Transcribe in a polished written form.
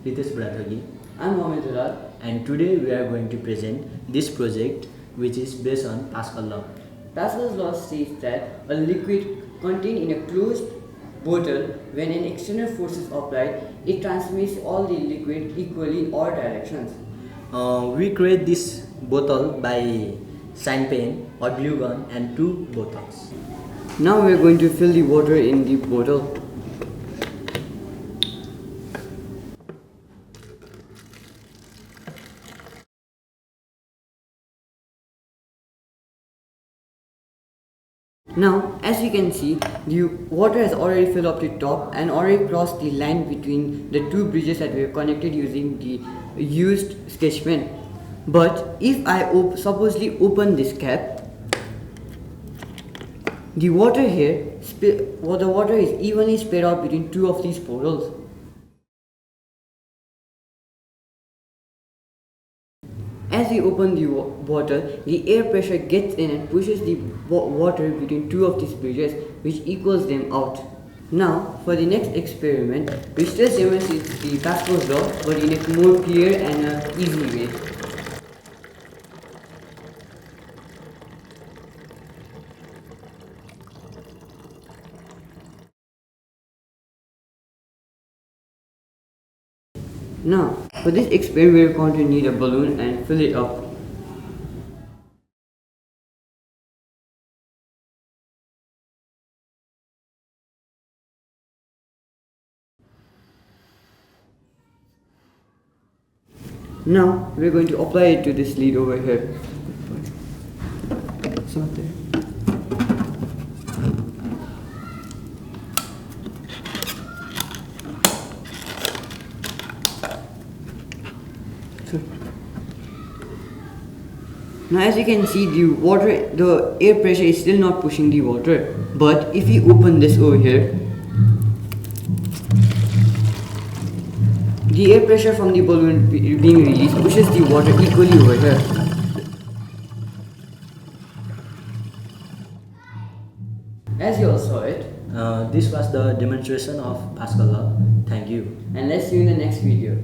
I'm Mohammed, and today we are going to present this project which is based on Pascal Law. Pascal's law states that a liquid contained in a closed bottle, when an external force is applied, it transmits all the liquid equally in all directions. We create this bottle by sign pen or glue gun and 2 bottles. Now we are going to fill the water in the bottle. Now, as you can see, the water has already filled up the top and already crossed the line between the 2 bridges that we have connected using the used sketch pen. But if I supposedly open this cap, the water here, the water is evenly spread out between 2 of these portals. As we open the bottle, the air pressure gets in and pushes the water between 2 of these bridges, which equals them out. Now, for the next experiment, we still demonstrate the Pascal's law, but in a more clear and easy way. Now, for this experiment, we are going to need a balloon and fill it up. Now, we are going to apply it to this lid over here. It's not there. Now, as you can see, the air pressure is still not pushing the water. But if you open this over here, the air pressure from the balloon being released pushes the water equally over here. As you all saw it, this was the demonstration of Pascal Law. Thank you. And let's see you in the next video.